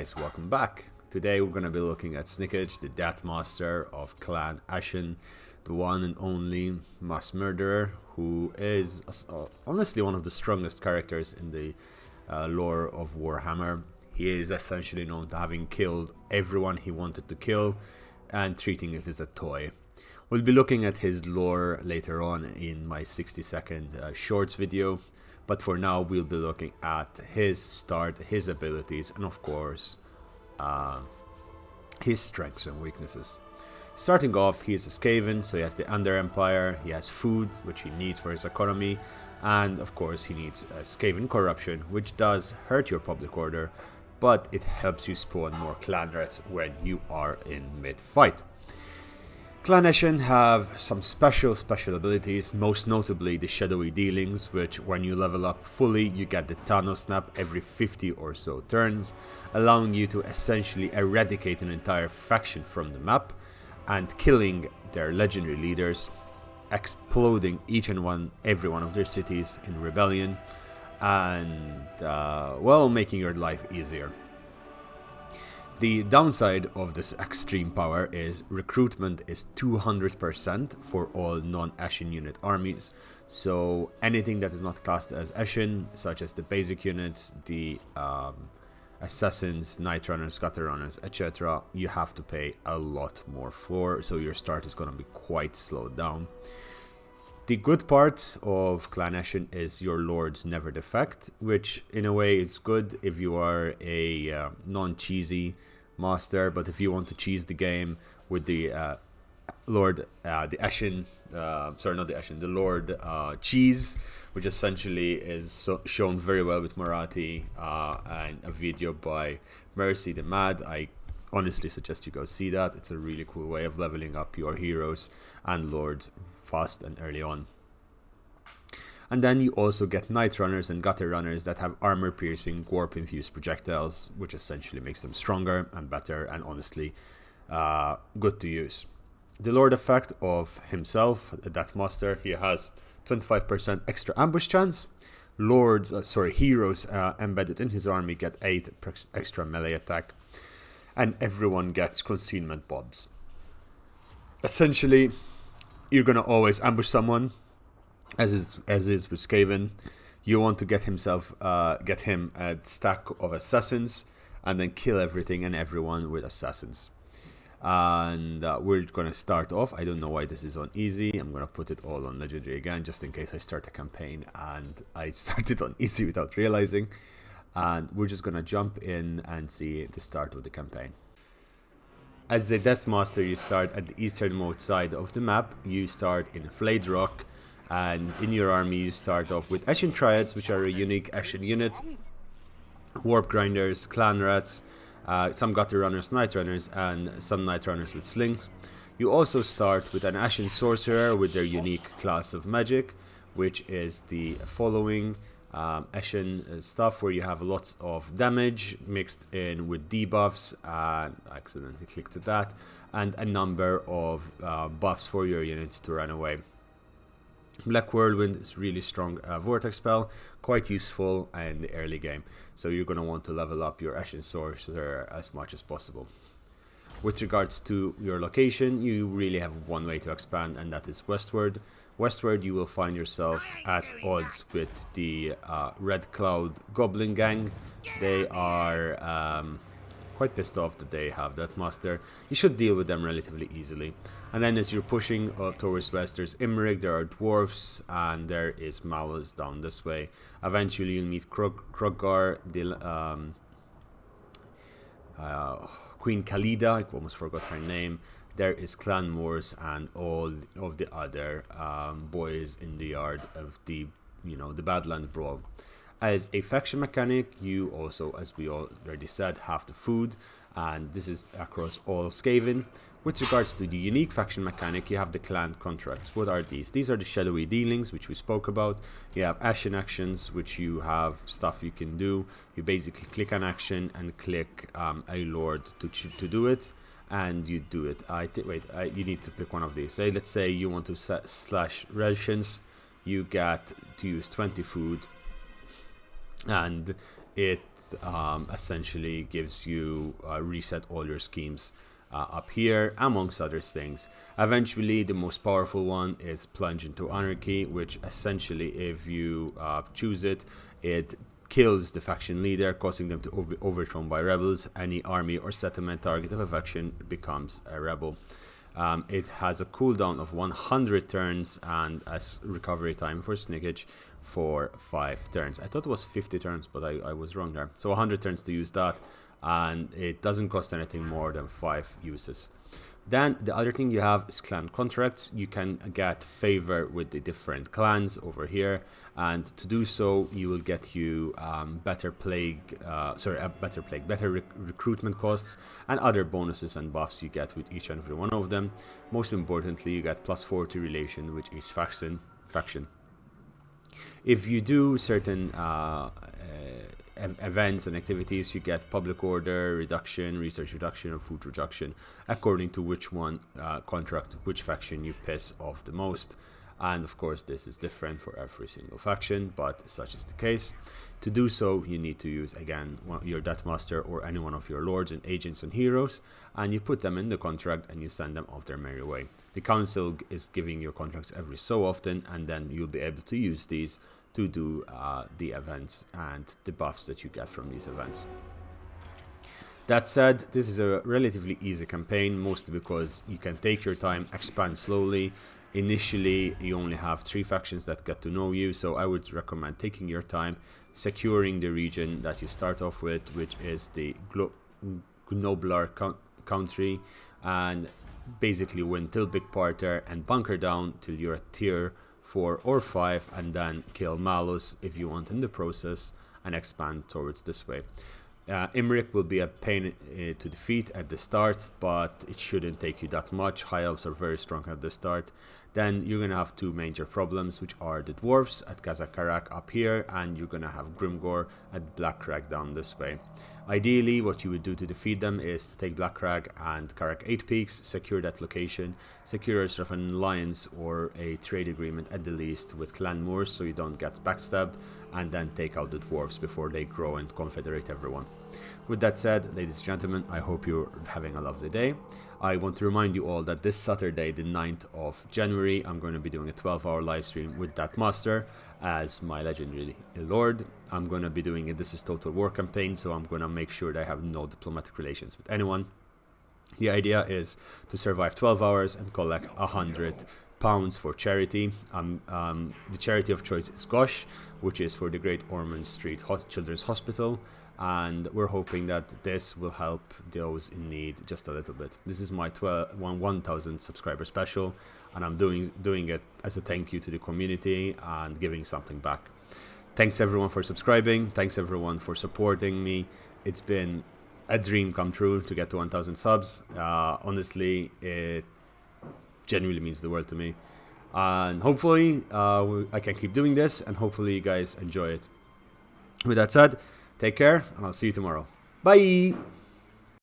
guys, welcome back. Today we're going to be looking at Snikch, the Deathmaster of Clan Ashen, the one and only mass murderer who is honestly one of the strongest characters in the lore of Warhammer. He is essentially known to having killed everyone he wanted to kill and treating it as a toy. We'll be looking at his lore later on in my 60-second shorts video, but for now we'll be looking at his start, his abilities, and of course his strengths and weaknesses. Starting off, he is a Skaven, so he has the Under Empire, he has food, which he needs for his economy, and of course he needs Skaven corruption, which does hurt your public order, but it helps you spawn more clan rats when you are in mid-fight. Clan Ashen have some special abilities, most notably the Shadowy Dealings, which when you level up fully you get the Thanos Snap every 50 or so turns, allowing you to essentially eradicate an entire faction from the map and killing their legendary leaders, exploding each and every one of their cities in rebellion, and well, making your life easier. The downside of this extreme power is recruitment is 200% for all non-Ashen unit armies, so anything that is not classed as Ashen, such as the basic units, the assassins, night runners, gutter runners, etc., you have to pay a lot more for, so your start is going to be quite slowed down. The good part of Clan Ashen is your lords never defect, which in a way is good if you are a non-cheesy master, but if you want to cheese the game with the Lord Cheese, which essentially is shown very well with Marathi and a video by Mercy the Mad, I honestly suggest you go see that. It's a really cool way of leveling up your heroes and lords fast and early on. And then you also get Night Runners and Gutter Runners that have armor-piercing, warp-infused projectiles, which essentially makes them stronger and better and honestly good to use. The Lord effect of himself, the Deathmaster, he has 25% extra ambush chance. Heroes embedded in his army get 8 extra melee attack, and everyone gets concealment bobs. Essentially, you're gonna always ambush someone, as is with Skaven. You want to get him a stack of assassins, and then kill everything and everyone with assassins. And we're gonna start off. I don't know why this is on easy. I'm gonna put it all on legendary again, just in case I start a campaign and I started on easy without realizing. And we're just gonna jump in and see the start of the campaign. As the Deathmaster, you start at the easternmost side of the map. You start in Flayed Rock, and in your army you start off with Ashen Triads, which are a unique Ashen unit, Warp Grinders, Clan Rats, some Gutter Runners, Night Runners, and some Night Runners with Slings. You also start with an Ashen Sorcerer with their unique class of magic, which is the following Ashen stuff, where you have lots of damage mixed in with debuffs, and I accidentally clicked at that, and a number of buffs for your units to run away. Black Whirlwind is really strong vortex spell, quite useful in the early game, so you're going to want to level up your Ashen Sorcerer as much as possible. With regards to your location, you really have one way to expand, and that is westward. Westward, you will find yourself at odds with the Red Cloud Goblin Gang. They are quite pissed off that they have Deathmaster. You should deal with them relatively easily. And then as you're pushing towards west, there's Imrig, there are dwarfs, and there is Malus down this way. Eventually you'll meet Krogar, the Queen Khalida, I almost forgot her name. There is Clan Moors and all of the other boys in the yard of the Badland Brawl. As a faction mechanic, you also, as we already said, have the food, and this is across all Skaven. With regards to the unique faction mechanic, you have the clan contracts. What are these? These are the Shadowy Dealings, which we spoke about. You have Ashen Actions, which you have stuff you can do. You basically click an action and click a lord to do it, and you do it. You need to pick one of these. Let's say you want to slash rations. You get to use 20 food, and it essentially gives you reset all your schemes up here, amongst other things. Eventually, the most powerful one is Plunge into Anarchy, which essentially, if you choose it, it kills the faction leader, causing them to be overthrown by rebels. Any army or settlement target of a faction becomes a rebel. It has a cooldown of 100 turns and a recovery time for Snikch for 5 turns. I thought it was 50 turns, but I was wrong there. So 100 turns to use that, and it doesn't cost anything more than 5 uses. Then the other thing you have is clan contracts. You can get favor with the different clans over here, and to do so you will get you better recruitment costs and other bonuses and buffs you get with each and every one of them. Most importantly, you get +4 to relation with each faction. If you do certain events and activities, you get public order reduction, research reduction, or food reduction, according to which one contract, which faction you piss off the most. And of course, this is different for every single faction, but such is the case. To do so, you need to use, again, your Deathmaster or any one of your lords and agents and heroes, and you put them in the contract and you send them off their merry way. The council is giving you contracts every so often, and then you'll be able to use these to do the events and the buffs that you get from these events. That said, this is a relatively easy campaign, mostly because you can take your time, expand slowly. Initially, you only have 3 factions that get to know you, so I would recommend taking your time, securing the region that you start off with, which is the Gnoblar country, and basically win till Big Parter and bunker down till you're at tier 4 or 5, and then kill Malus if you want in the process, and expand towards this way. Imric will be a pain to defeat at the start, but it shouldn't take you that much. High elves are very strong at the start. Then you're gonna have 2 major problems, which are the dwarves at Kazakarak up here, and you're gonna have Grimgor at Blackcrag down this way. Ideally, what you would do to defeat them is to take Blackcrag and Karak 8 Peaks, secure that location, secure sort of an alliance or a trade agreement at the least with Clan Moors so you don't get backstabbed, and then take out the dwarves before they grow and confederate everyone. With that said, ladies and gentlemen, I hope you're having a lovely day. I want to remind you all that this Saturday, the 9th of January, I'm going to be doing a 12-hour live stream with Deathmaster as my legendary lord. I'm going to be doing a This is Total War campaign, so I'm going to make sure that I have no diplomatic relations with anyone. The idea is to survive 12 hours and collect £100 for charity. The charity of choice is Gosh, which is for the Great Ormond Street Children's Hospital, and we're hoping that this will help those in need just a little bit. This is my 1,000 subscriber special, and I'm doing it as a thank you to the community and giving something back. Thanks everyone for subscribing. Thanks everyone for supporting me. It's been a dream come true to get to 1,000 subs. Honestly, it genuinely means the world to me, and hopefully I can keep doing this, and hopefully you guys enjoy it. With that said, take care, and I'll see you tomorrow. Bye!